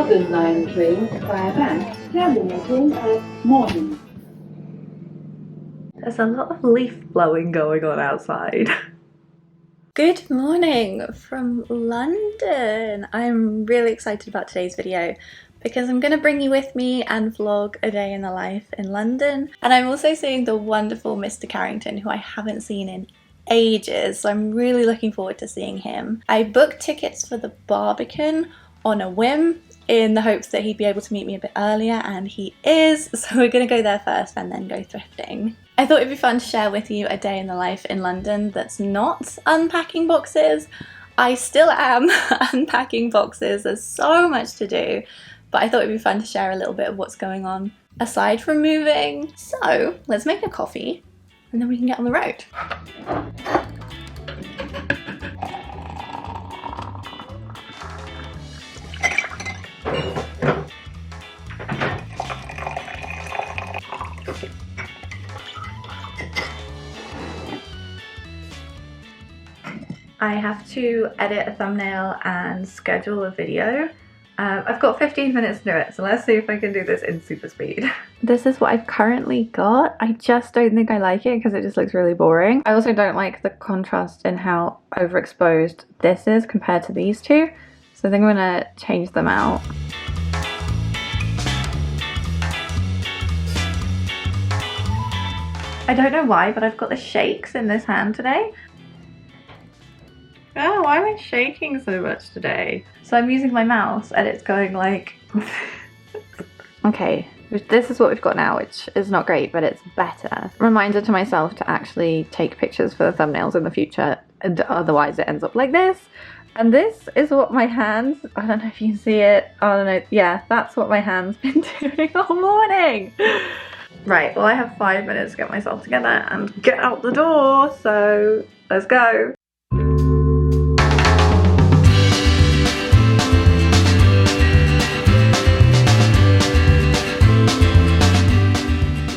Northern Line train Barbican terminating at morning. There's a lot of leaf blowing going on outside. Good morning from London. I'm really excited about today's video because I'm going to bring you with me and vlog a day in the life in London. And I'm also seeing the wonderful Mr Carrington, who I haven't seen in ages, so I'm really looking forward to seeing him. I booked tickets for the Barbican on a whim in the hopes that he'd be able to meet me a bit earlier, and he is, so we're going to go there first and then go thrifting. I thought it'd be fun to share with you a day in the life in London that's not unpacking boxes. I still am unpacking boxes, there's so much to do, but I thought it'd be fun to share a little bit of what's going on aside from moving. So let's make a coffee and then we can get on the road. I have to edit a thumbnail and schedule a video. I've got 15 minutes to do it, so let's see if I can do this in super speed. This is what I've currently got. I just don't think I like it because it just looks really boring. I also don't like the contrast in how overexposed this is compared to these two, so I think I'm gonna change them out. I don't know why, but I've got the shakes in this hand today. Oh, why am I shaking so much today? So I'm using my mouse and it's going like... Okay, this is what we've got now, which is not great, but it's better. Reminder to myself to actually take pictures for the thumbnails in the future, and otherwise it ends up like this. And this is what my hands... I don't know if you can see it. I don't know. Yeah, that's what my hand's been doing all morning. Right, well I have 5 minutes to get myself together and get out the door, so let's go.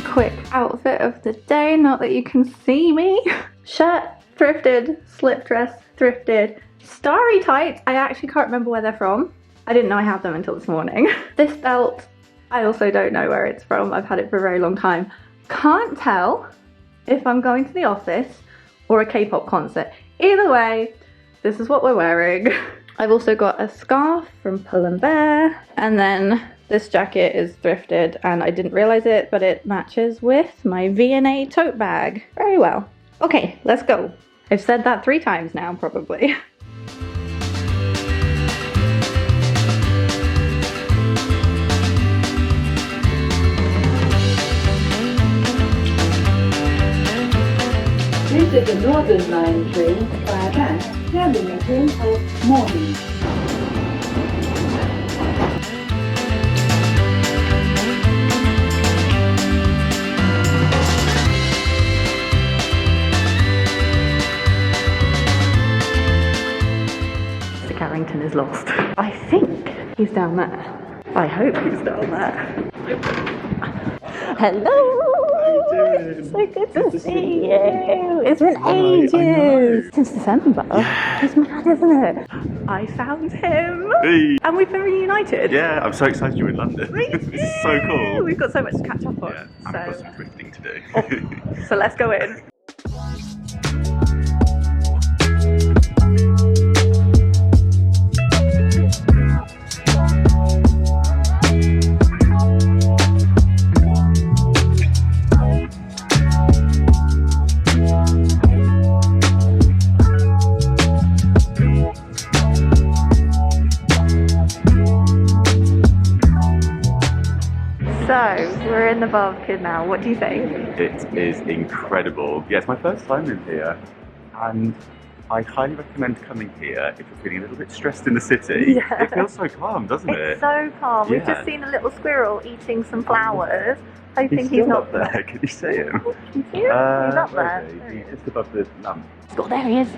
Quick outfit of the day, not that you can see me. Shirt thrifted, slip dress thrifted, starry tights. I actually can't remember where they're from. I didn't know I had them until this morning. This belt, I also don't know where it's from. I've had it for a very long time. Can't tell if I'm going to the office or a K-pop concert. Either way, this is what we're wearing. I've also got a scarf from Pull & Bear, and then this jacket is thrifted and I didn't realise it, but it matches with my V&A tote bag very well. Okay, let's go. I've said that 3 times now, probably. This is the Northern Line train Barbican terminating at morning. Mr Carrington is lost. I think he's down there. I hope he's down there. Hello! So good to see you! It's been ages! Since December. Yeah. It's mad, isn't it? I found him! Hey. And we've been reunited! Yeah, I'm so excited you're in London. This is so cool! We've got so much to catch up on. Yeah, and we've got some thrifting to do. Oh, so let's go in. So, we're in the Barbican now. What do you think? It is incredible. Yeah, it's my first time in here, and I highly recommend coming here if you're feeling a little bit stressed in the city. Yeah. It feels so calm, doesn't it? It's so calm. We've Yeah. just seen a little squirrel eating some flowers. Hoping He's he's still not up there. Can you see him? Can you see him? He's up Where there. is There he? he He's is. just above the lamp. Oh, there he is.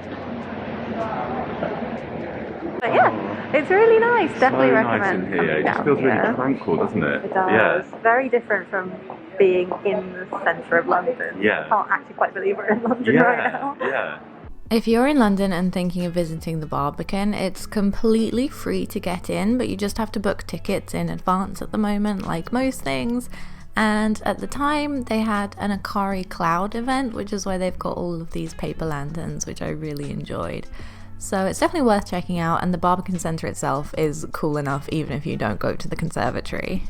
But yeah, it's really nice. Definitely so recommend nice in here. coming It just down feels really here. tranquil, doesn't it? It does. Yeah. Very different from being in the centre of London. Yeah. I can't actually quite believe we're in London Yeah. right now. Yeah. If you're in London and thinking of visiting the Barbican, it's completely free to get in, but you just have to book tickets in advance at the moment, like most things. And at the time, they had an Akari Cloud event, which is why they've got all of these paper lanterns, which I really enjoyed. So it's definitely worth checking out, and the Barbican Centre itself is cool enough even if you don't go to the Conservatory.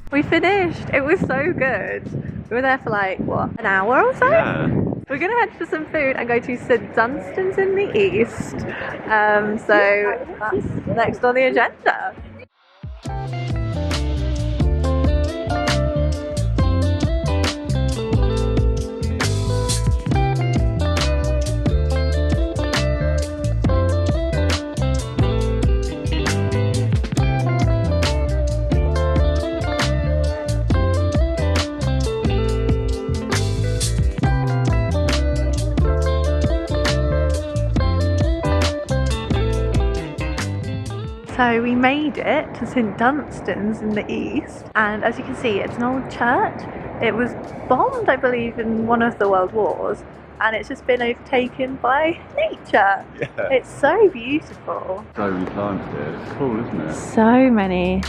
We finished! It was so good! We were there for like, what, an hour or so? Yeah. We're going to head for some food and go to St Dunstan's in the east. So that's next on the agenda. So we made it to St Dunstan's in the east, and as you can see, it's an old church. It was bombed, I believe, in one of the world wars, and it's just been overtaken by nature. Yeah. It's so beautiful. So many plants here. It's cool, isn't it? So many.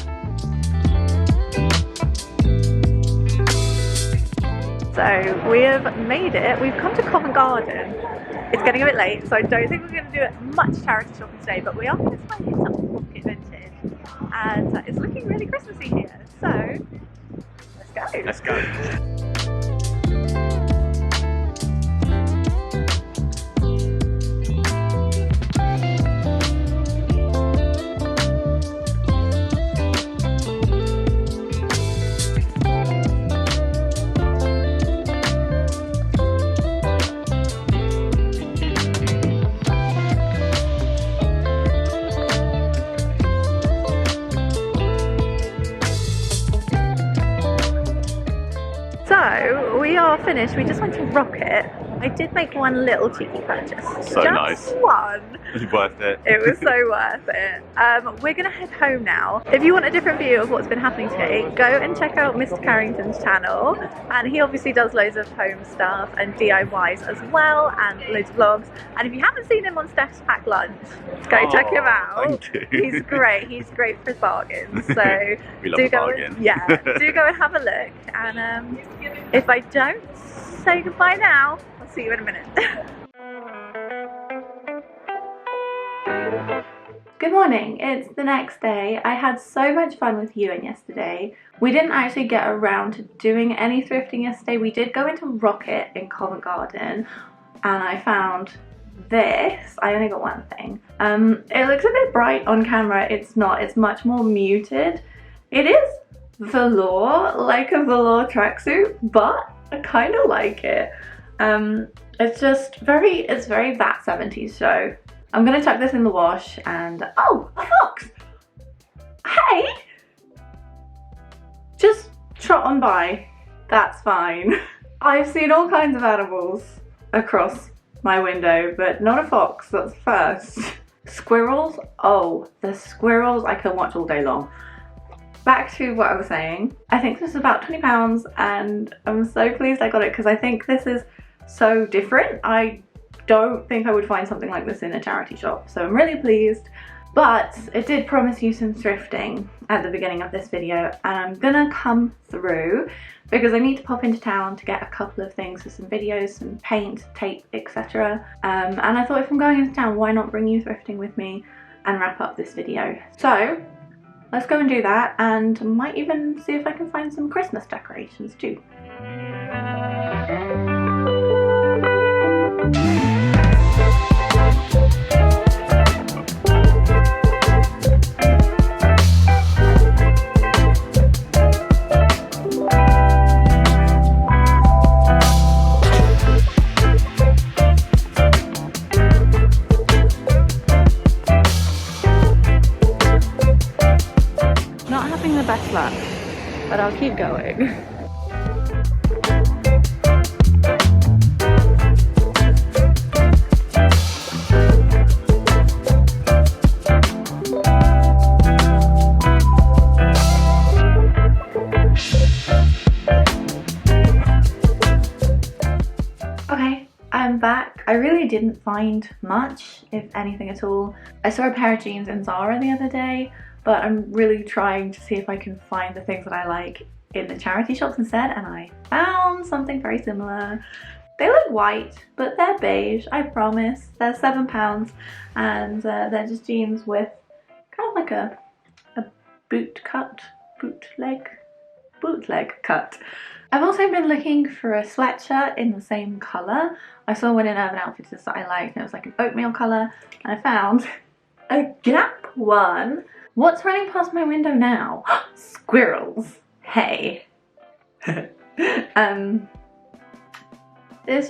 So we have made it. We've come to Covent Garden. It's getting a bit late, so I don't think we're going to do much charity shopping today, but we are going to try and hit some pocket vintage. And it's looking really Christmassy here, so let's go. Let's go. So we are finished. We just went to Rocket. I did make one little cheeky purchase. So just nice. One. Was it worth it? It was so worth it. We're going to head home now. If you want a different view of what's been happening today, go and check out Mr Carrington's channel. And he obviously does loads of home stuff and DIYs as well, and loads of vlogs. And if you haven't seen him on Steph's Pack Lunch, go check him out. Thank you. He's great. He's great for his bargains. So We love do a go bargain. and, yeah, do go and have a look. And if I don't say goodbye now, I'll see you in a minute. Good morning, it's the next day. I had so much fun with Ewan yesterday. We didn't actually get around to doing any thrifting yesterday. We did go into Rocket in Covent Garden and I found this. I only got one thing. It looks a bit bright on camera. It's not, it's much more muted. It is velour, like a velour tracksuit, but I kind of like it. It's just very that 70s show. I'm gonna chuck this in the wash and, oh, a fox! Hey! Just trot on by, that's fine. I've seen all kinds of animals across my window, but not a fox, that's first. Squirrels, oh, the squirrels I can watch all day long. Back to what I was saying, I think this is about £20 and I'm so pleased I got it because I think this is so different. I don't think I would find something like this in a charity shop, so I'm really pleased. But it did promise you some thrifting at the beginning of this video, and I'm gonna come through because I need to pop into town to get a couple of things for some videos, some paint, tape, etc. And I thought if I'm going into town, why not bring you thrifting with me and wrap up this video. So let's go and do that, and might even see if I can find some Christmas decorations too. Not having the best luck, but I'll keep going. Okay, I'm back. back, I really didn't find much, if anything at all. I saw a pair of jeans in Zara the other day, but I'm really trying to see if I can find the things that I like in the charity shops instead, and I found something very similar. They look white, but they're beige, I promise. They're £7, and they're just jeans with kind of like a bootleg cut. I've also been looking for a sweatshirt in the same colour. I saw one in Urban Outfitters that I liked, and it was like an oatmeal colour, and I found a Gap one. What's running past my window now? Squirrels! Hey! This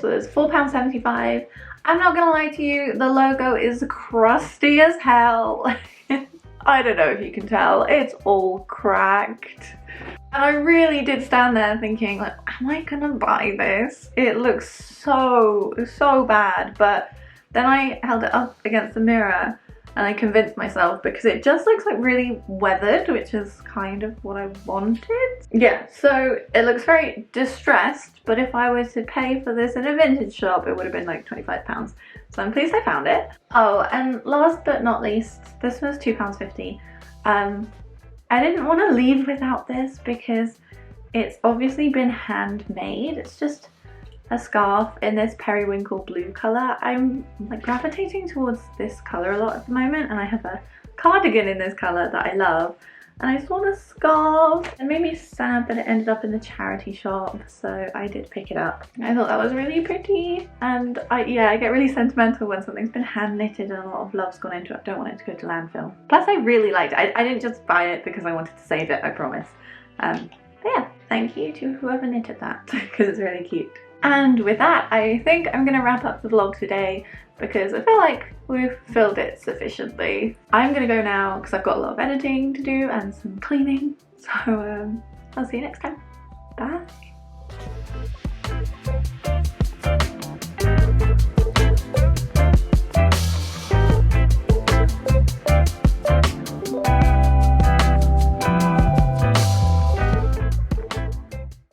was £4.75. I'm not gonna lie to you, the logo is crusty as hell. I don't know if you can tell, it's all cracked. And I really did stand there thinking, like, am I gonna buy this? It looks so bad, but then I held it up against the mirror and I convinced myself because it just looks like really weathered, which is kind of what I wanted. Yeah, so it looks very distressed, but if I were to pay for this in a vintage shop, it would have been like £25. So I'm pleased I found it. Oh, and last but not least, this was £2.50. I didn't want to leave without this because it's obviously been handmade. It's just a scarf in this periwinkle blue colour. I'm like gravitating towards this colour a lot at the moment, and I have a cardigan in this colour that I love, and I just want a scarf. It made me sad that it ended up in the charity shop, so I did pick it up. I thought that was really pretty, and I get really sentimental when something's been hand knitted and a lot of love's gone into it. I don't want it to go to landfill. Plus I really liked it. I didn't just buy it because I wanted to save it, I promise. But yeah, thank you to whoever knitted that because it's really cute. And with that, I think I'm going to wrap up the vlog today because I feel like we've filled it sufficiently. I'm going to go now because I've got a lot of editing to do and some cleaning. So I'll see you next time. Bye.